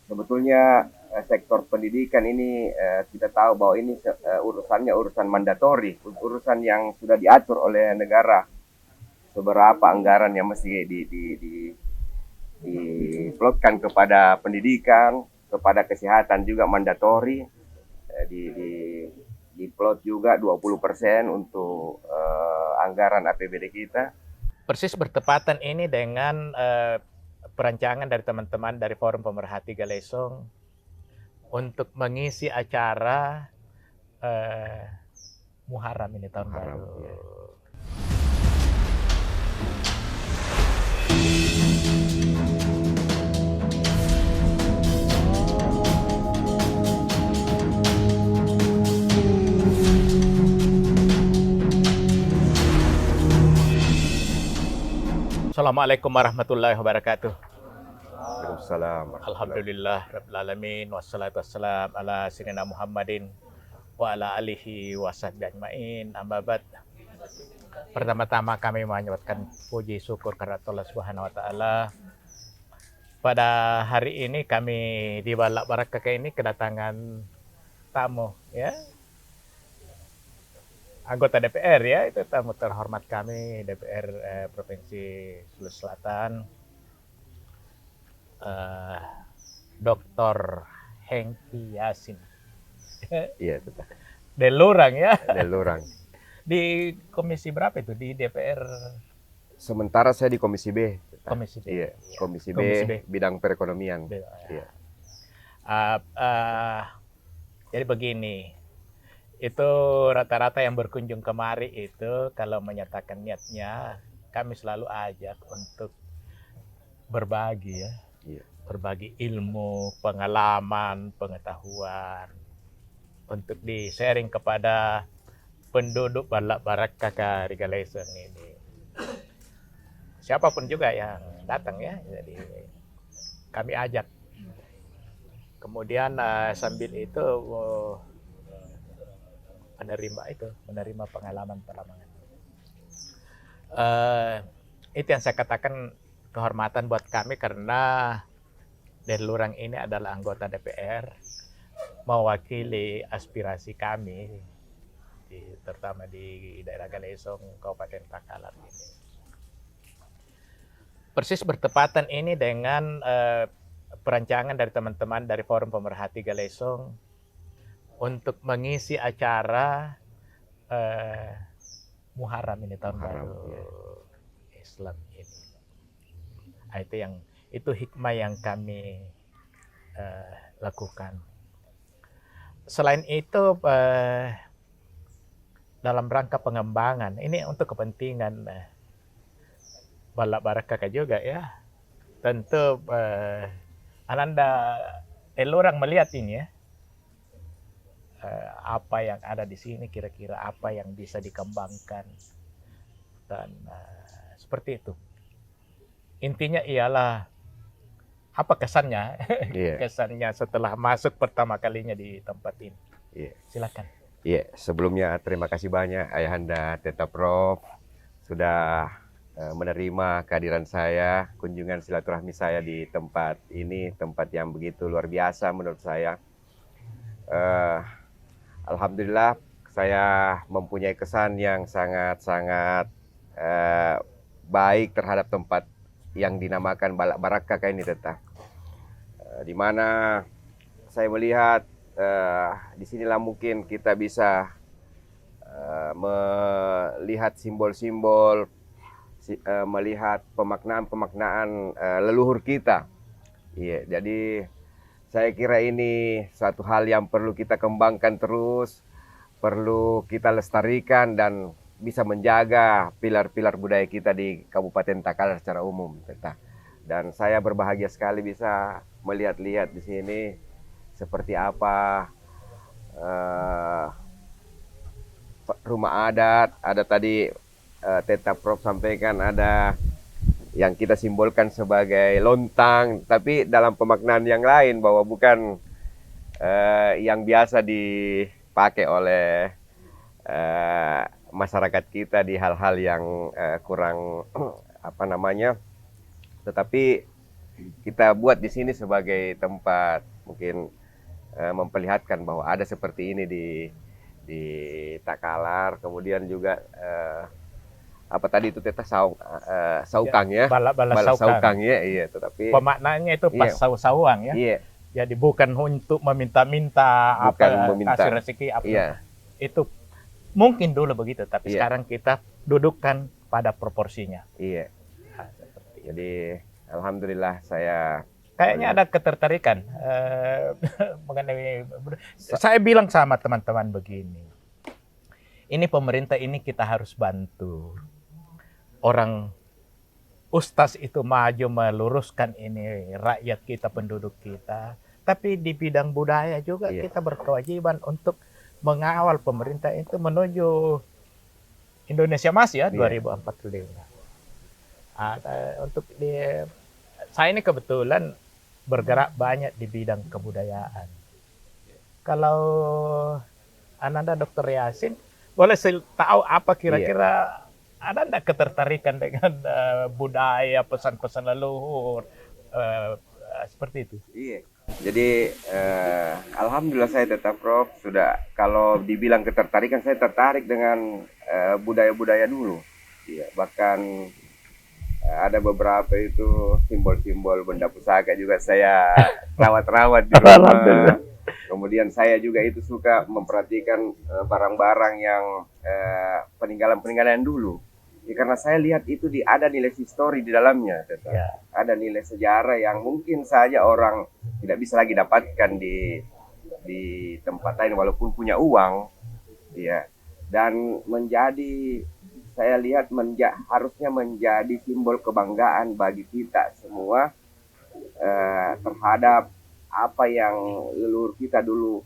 Sebetulnya sektor pendidikan ini kita tahu bahwa ini urusannya urusan mandatori, urusan yang sudah diatur oleh negara. Beberapa anggaran yang mesti diplotkan kepada pendidikan, kepada kesehatan juga mandatori, diplot juga 20% untuk anggaran APBD kita. Persis bertepatan ini dengan perancangan dari teman-teman dari Forum Pemerhati Galesong untuk mengisi acara eh, Muharram ini tahun Muharram, baru. ya. Assalamualaikum warahmatullahi wabarakatuh. Waalaikumsalam warahmatullahi. Alhamdulillah rabbil alamin wassalatu wassalam ala sayyidina Muhammadin wa ala alihi wasahbihi ajmain. Amma ba'd. Pertama-tama kami mengucapkan puji syukur kepada Allah Subhanahu wa taala. Pada hari ini kami di Balak Barakah ini kedatangan tamu ya. Anggota DPR ya, itu tamu terhormat kami DPR Provinsi Sulawesi Selatan. Dr. Hengki Yasin. Iya, tetap. Delurang ya. Delurang. Di komisi berapa itu di DPR? Sementara saya di Komisi B. Komisi B. Iya, Komisi B, Komisi B. bidang perekonomian. Ya. Iya. Jadi begini, itu rata-rata yang berkunjung kemari itu kalau menyatakan niatnya, kami selalu ajak untuk berbagi ya. Iya. Berbagi ilmu, pengalaman, pengetahuan untuk di-sharing kepada penduduk Balak Barakah Galesong ini. Siapapun juga yang datang ya, jadi kami ajak. Kemudian sambil itu menerima pengalaman. Itu yang saya katakan kehormatan buat kami karena Delurang ini adalah anggota DPR mewakili aspirasi kami terutama di daerah Galesong, Kabupaten Takalar ini. Persis bertepatan ini dengan perancangan dari teman-teman dari Forum Pemerhati Galesong untuk mengisi acara Muharram ini tahun baru ya. Islam ini. Itu hikmah yang kami lakukan. Selain itu dalam rangka pengembangan ini untuk kepentingan Balak Barakah juga ya. Tentu Ananda Delurang melihat ini ya, apa yang ada di sini, kira-kira apa yang bisa dikembangkan dan seperti itu. Intinya ialah apa kesannya? Iya. Kesannya setelah masuk pertama kalinya di tempat ini. Iya. Silakan. Iya, sebelumnya terima kasih banyak Ayahanda Teta Prof sudah menerima kehadiran saya, kunjungan silaturahmi saya di tempat ini, tempat yang begitu luar biasa menurut saya. Alhamdulillah saya mempunyai kesan yang sangat-sangat baik terhadap tempat yang dinamakan Balak Barakah ini, Teta. Di mana saya melihat disinilah mungkin kita bisa melihat simbol-simbol, melihat pemaknaan-pemaknaan leluhur kita. Iya, jadi saya kira ini suatu hal yang perlu kita kembangkan terus, perlu kita lestarikan dan bisa menjaga pilar-pilar budaya kita di Kabupaten Takalar secara umum, Teta. Dan saya berbahagia sekali bisa melihat-lihat di sini seperti apa rumah adat. Ada tadi Teta Prof sampaikan ada yang kita simbolkan sebagai lontang, tapi dalam pemaknaan yang lain bahwa bukan yang biasa dipakai oleh masyarakat kita di hal-hal yang kurang tetapi kita buat di sini sebagai tempat mungkin memperlihatkan bahwa ada seperti ini di Takalar. Kemudian juga apa tadi itu Teta saukang ya, Bala bala saukang. saukang ya, iya. Tetapi Pemaknaannya itu pas iya, sau-sauang ya. iya, Jadi bukan untuk meminta-minta bukan apa meminta, kasih rezeki apa. iya, Itu mungkin dulu begitu, tapi Iya. sekarang kita dudukkan pada proporsinya. iya. Nah, seperti itu. Jadi alhamdulillah saya Kayaknya ada ketertarikan mengenai. Saya bilang sama teman-teman begini, ini pemerintah ini kita harus bantu. Orang ustaz itu maju meluruskan ini rakyat kita, penduduk kita. Tapi di bidang budaya juga Iya. kita berkewajiban untuk mengawal pemerintah itu menuju Indonesia Emas ya, Iya. 2045. Untuk saya ini kebetulan bergerak banyak di bidang kebudayaan. Kalau Ananda Dr. Yasin, boleh saya tahu apa kira-kira ada enggak ketertarikan dengan budaya, pesan-pesan leluhur seperti itu? Iya. Jadi alhamdulillah saya tetap Prof sudah, kalau dibilang ketertarikan, saya tertarik dengan budaya-budaya dulu. Iya, bahkan ada beberapa itu simbol-simbol benda pusaka juga saya rawat-rawat di rumah. Kemudian saya juga itu suka memperhatikan barang-barang yang peninggalan-peninggalan dulu. Ya, karena saya lihat itu ada nilai histori di dalamnya, Ya. ada nilai sejarah yang mungkin saja orang tidak bisa lagi dapatkan di tempat lain walaupun punya uang, ya. Dan saya lihat harusnya menjadi simbol kebanggaan bagi kita semua terhadap apa yang leluhur kita dulu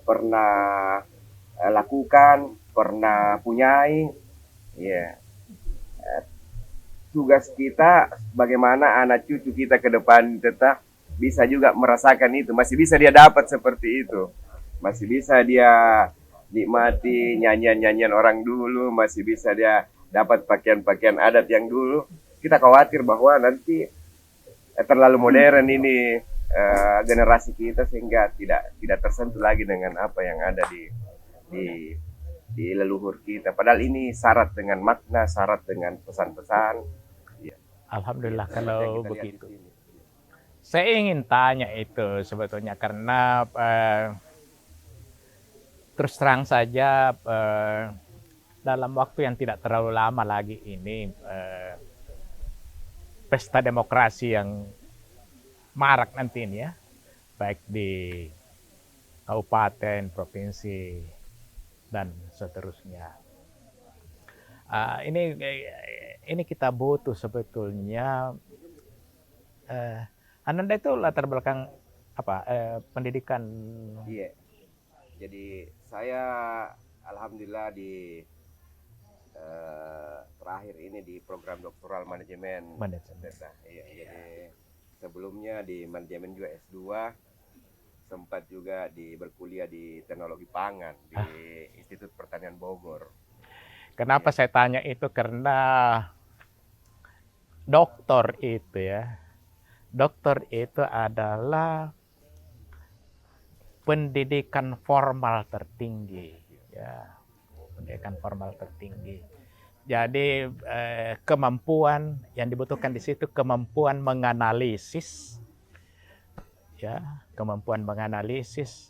pernah lakukan, pernah punyai. Ya, tugas kita bagaimana anak cucu kita ke depan tetap bisa juga merasakan itu, masih bisa dia dapat seperti itu, masih bisa dia nikmati nyanyian-nyanyian orang dulu, masih bisa dia dapat pakaian-pakaian adat yang dulu. Kita khawatir bahwa nanti terlalu modern ini generasi kita sehingga tidak tersentuh lagi dengan apa yang ada di leluhur kita. Padahal ini syarat dengan makna, syarat dengan pesan-pesan. Ya. Alhamdulillah Ya, kalau begitu. Saya ingin tanya itu sebetulnya karena terus terang saja dalam waktu yang tidak terlalu lama lagi ini pesta demokrasi yang marak nanti ini ya, baik di kabupaten, provinsi, dan seterusnya. Ini kita butuh sebetulnya. Ananda itu latar belakang apa? Pendidikan. Iya. Jadi saya alhamdulillah di terakhir ini di program doktoral manajemen. Iya, jadi sebelumnya di manajemen juga S2. Sempat juga berkuliah di teknologi pangan di Institut Pertanian Bogor. Kenapa saya tanya itu? Karena doktor itu adalah pendidikan formal tertinggi, ya, pendidikan formal tertinggi. Jadi kemampuan yang dibutuhkan di situ kemampuan menganalisis, ya, kemampuan menganalisis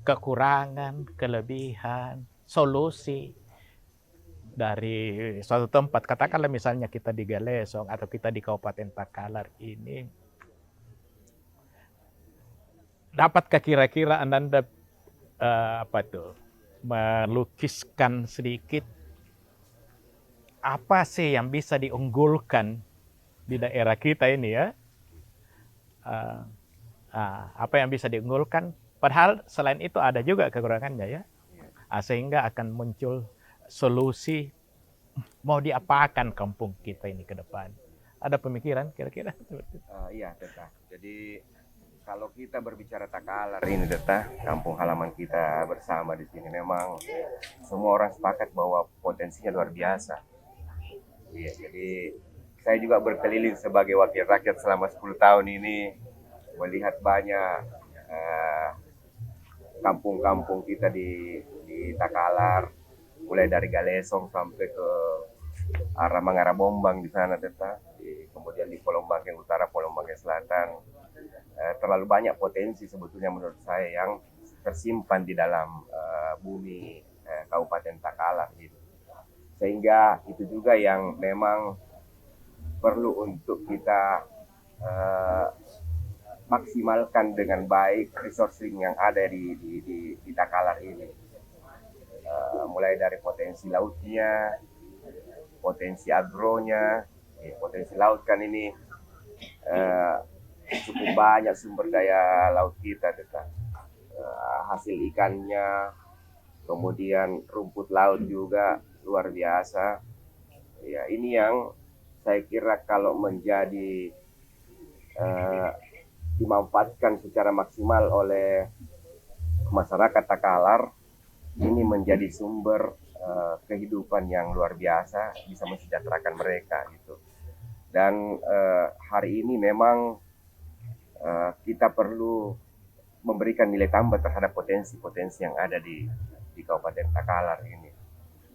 kekurangan, kelebihan, solusi dari suatu tempat. Katakanlah misalnya kita di Galesong atau kita di Kabupaten Takalar ini, dapatkah kira-kira Ananda melukiskan sedikit apa sih yang bisa diunggulkan di daerah kita ini ya? Apa yang bisa diunggulkan? Padahal selain itu ada juga kekurangannya ya. Sehingga akan muncul solusi mau diapakan kampung kita ini ke depan. Ada pemikiran kira-kira? Iya, Teta. Jadi kalau kita berbicara Takalar ini, Teta, kampung halaman kita bersama di sini, memang semua orang sepakat bahwa potensinya luar biasa. Iya, jadi saya juga berkeliling sebagai wakil rakyat selama 10 tahun ini, melihat banyak kampung-kampung kita di Takalar, mulai dari Galesong sampai ke arah Mangara Bombang di sana, kemudian di Polong Bangkeng Utara, Polong Bangkeng Selatan. Terlalu banyak potensi sebetulnya menurut saya yang tersimpan di dalam bumi Kabupaten Takalar gitu. Sehingga itu juga yang memang perlu untuk kita maksimalkan dengan baik resourcing yang ada di Takalar ini. Mulai dari potensi lautnya, potensi agronya, potensi laut kan ini cukup banyak sumber daya laut kita, hasil ikannya, kemudian rumput laut juga luar biasa. Ya, ini yang saya kira kalau menjadi dimanfaatkan secara maksimal oleh masyarakat Takalar, ini menjadi sumber kehidupan yang luar biasa, bisa mensejahterakan mereka gitu. Dan hari ini memang kita perlu memberikan nilai tambah terhadap potensi-potensi yang ada di Kabupaten Takalar ini.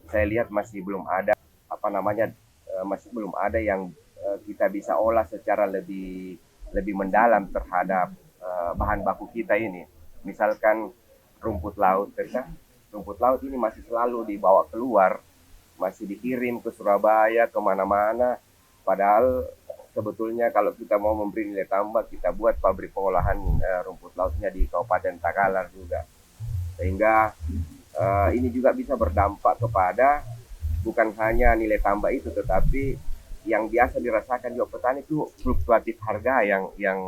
Saya lihat masih belum ada masih belum ada yang kita bisa olah secara lebih mendalam terhadap bahan baku kita ini. Misalkan rumput laut, rumput laut ini masih selalu dibawa keluar, masih dikirim ke Surabaya, kemana-mana. Padahal sebetulnya kalau kita mau memberi nilai tambah, kita buat pabrik pengolahan rumput lautnya di Kabupaten Takalar juga. Sehingga ini juga bisa berdampak kepada bukan hanya nilai tambah itu, tetapi yang biasa dirasakan juga petani itu fluktuatif harga yang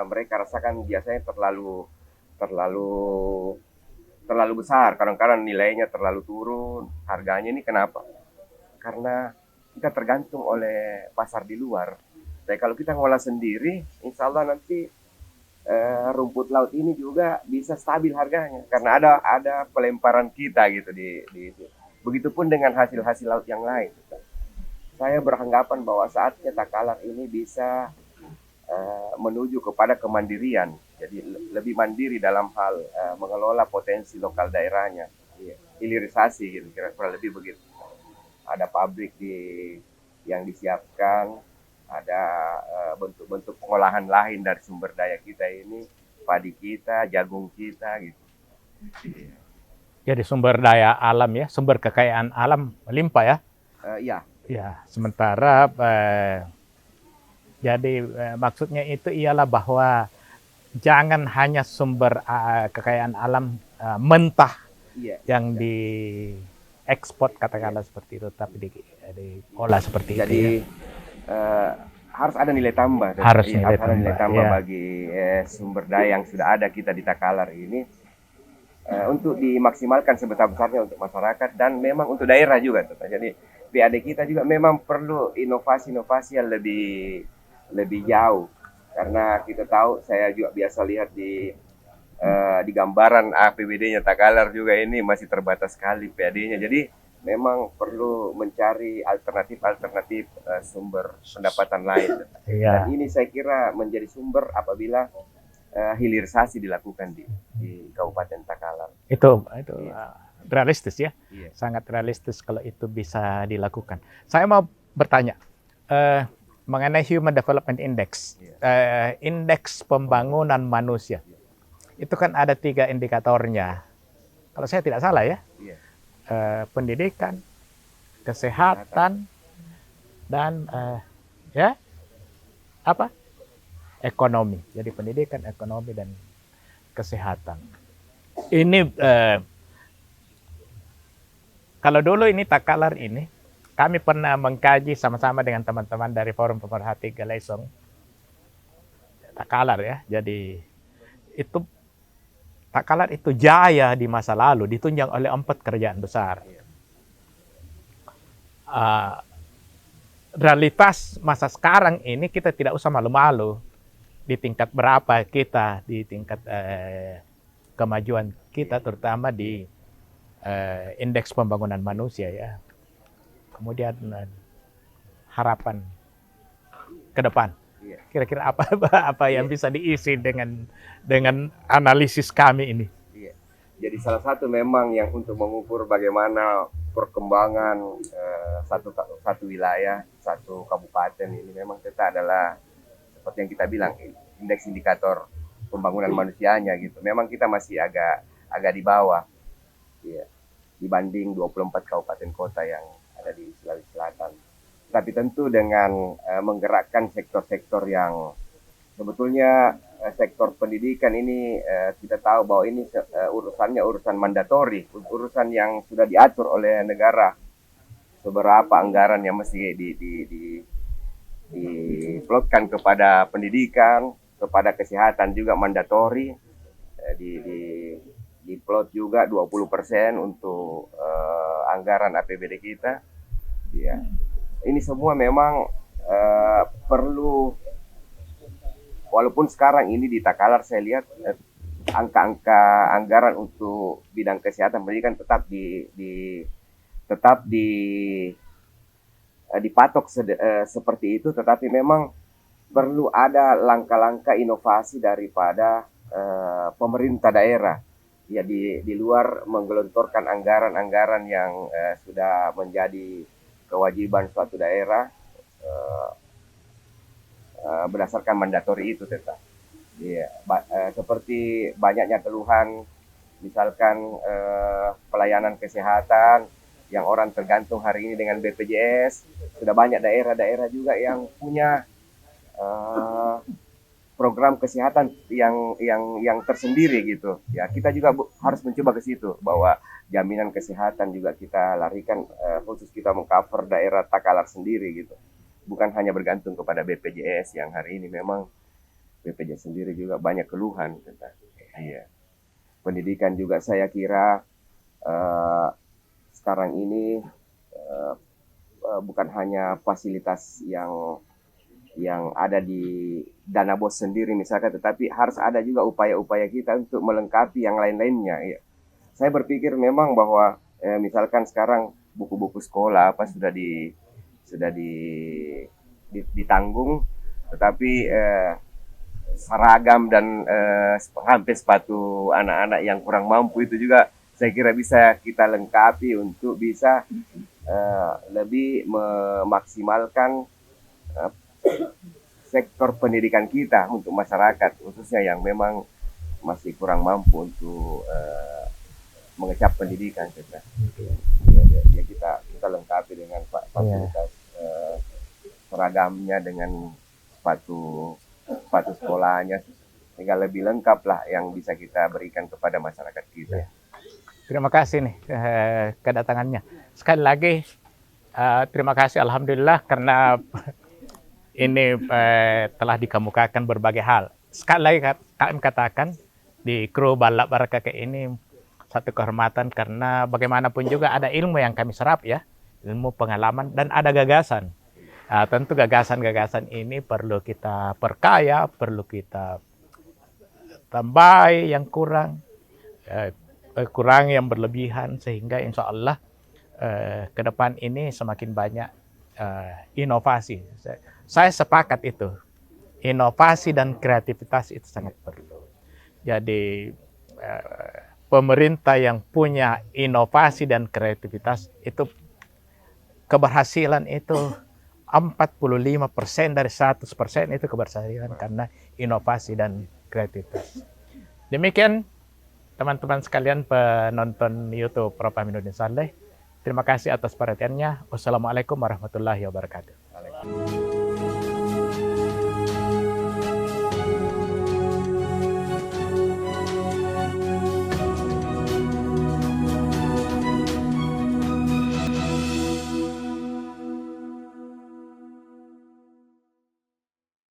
mereka rasakan biasanya terlalu besar. Kadang-kadang nilainya terlalu turun, harganya ini kenapa? Karena kita tergantung oleh pasar di luar. Tapi kalau kita ngolah sendiri, insya Allah nanti rumput laut ini juga bisa stabil harganya karena ada pelemparan kita gitu di begitupun dengan hasil-hasil laut yang lain. Saya beranggapan bahwa saatnya Takalar ini bisa menuju kepada kemandirian, jadi lebih mandiri dalam hal mengelola potensi lokal daerahnya, hilirisasi gitu, kira-kira lebih begitu. Ada pabrik yang disiapkan, ada bentuk-bentuk pengolahan lain dari sumber daya kita ini, padi kita, jagung kita gitu. Jadi sumber daya alam ya, sumber kekayaan alam melimpah ya. Iya. Ya, sementara jadi maksudnya itu ialah bahwa jangan hanya sumber kekayaan alam mentah yang diekspor katakanlah seperti itu, tapi diolah seperti jadi, itu. Jadi harus ada nilai tambah. Harus nilai tambah bagi sumber daya yang sudah ada kita di Takalar ini untuk dimaksimalkan sebesar-besarnya untuk masyarakat dan memang untuk daerah juga. Jadi PAD kita juga memang perlu inovasi-inovasi yang lebih jauh, karena kita tahu, saya juga biasa lihat di gambaran APBD-nya Takalar juga ini masih terbatas sekali PAD-nya. Jadi memang perlu mencari alternatif sumber pendapatan lain. Dan ini saya kira menjadi sumber apabila hilirisasi dilakukan di Kabupaten Takalar. Itu realistis ya, sangat realistis kalau itu bisa dilakukan. Saya mau bertanya mengenai Human Development Index, indeks pembangunan manusia. Itu kan ada 3 indikatornya, kalau saya tidak salah ya. Pendidikan, kesehatan, dan ekonomi. Jadi pendidikan, ekonomi, dan kesehatan. Ini kalau dulu ini Takalar ini, kami pernah mengkaji sama-sama dengan teman-teman dari Forum Pemerhati Galesong Takalar ya. Jadi itu Takalar itu jaya di masa lalu, ditunjang oleh 4 kerajaan besar. Realitas masa sekarang ini kita tidak usah malu-malu di tingkat berapa kita, di tingkat kemajuan kita, terutama di indeks pembangunan manusia ya. Kemudian harapan ke depan. Iya. Kira-kira apa yang bisa diisi dengan analisis kami ini? Iya. Jadi salah satu memang yang untuk mengukur bagaimana perkembangan satu wilayah, satu kabupaten ini memang kita adalah seperti yang kita bilang indeks indikator pembangunan manusianya gitu. Memang kita masih agak di bawah, ya, dibanding 24 kabupaten kota yang ada di Sulawesi Selatan. Tapi tentu dengan menggerakkan sektor-sektor yang sebetulnya sektor pendidikan ini kita tahu bahwa ini urusannya urusan mandatori, urusan yang sudah diatur oleh negara. Beberapa anggaran yang mesti diplotkan kepada pendidikan, kepada kesehatan juga mandatori, diplot juga 20% untuk anggaran APBD kita. Ya. Ini semua memang perlu, walaupun sekarang ini di Takalar saya lihat angka-angka anggaran untuk bidang kesehatan pendidikan tetap dipatok seperti itu, tetapi memang perlu ada langkah-langkah inovasi daripada pemerintah daerah, ya, di luar menggelontorkan anggaran-anggaran yang sudah menjadi kewajiban suatu daerah berdasarkan mandatori itu tetap. Ya, seperti banyaknya keluhan, misalkan pelayanan kesehatan yang orang tergantung hari ini dengan BPJS, sudah banyak daerah-daerah juga yang punya program kesehatan yang tersendiri gitu. Ya, kita juga harus mencoba ke situ bahwa jaminan kesehatan juga kita larikan, khusus kita mengcover daerah Takalar sendiri gitu. Bukan hanya bergantung kepada BPJS yang hari ini memang BPJS sendiri juga banyak keluhan. Iya. Pendidikan juga saya kira sekarang ini bukan hanya fasilitas yang ada di dana BOS sendiri misalkan, tetapi harus ada juga upaya-upaya kita untuk melengkapi yang lain-lainnya. Ya. Saya berpikir memang bahwa misalkan sekarang buku-buku sekolah apa sudah ditanggung, tetapi seragam dan hampir sepatu anak-anak yang kurang mampu itu juga saya kira bisa kita lengkapi untuk bisa lebih memaksimalkan sektor pendidikan kita untuk masyarakat, khususnya yang memang masih kurang mampu untuk mengecap pendidikan kita. Ya, kita lengkapi dengan fasilitas seragamnya, dengan sepatu sekolahnya, sehingga lebih lengkap lah yang bisa kita berikan kepada masyarakat kita. Terima kasih nih kedatangannya. Sekali lagi terima kasih, alhamdulillah, karena ini telah dikemukakan berbagai hal. Sekali lagi kami katakan di kru Balap Barakake ini satu kehormatan, karena bagaimanapun juga ada ilmu yang kami serap, ya, ilmu pengalaman, dan ada gagasan. Tentu gagasan-gagasan ini perlu kita perkaya, perlu kita tambah yang kurang, kurang yang berlebihan, sehingga insya Allah ke depan ini semakin banyak inovasi. Saya sepakat itu, inovasi dan kreativitas itu sangat perlu. Jadi pemerintah yang punya inovasi dan kreativitas itu keberhasilan itu 45% dari 100% itu keberhasilan karena inovasi dan kreativitas. Demikian teman-teman sekalian penonton YouTube Prof. Aminuddin Saleh. Terima kasih atas perhatiannya. Wassalamualaikum warahmatullahi wabarakatuh.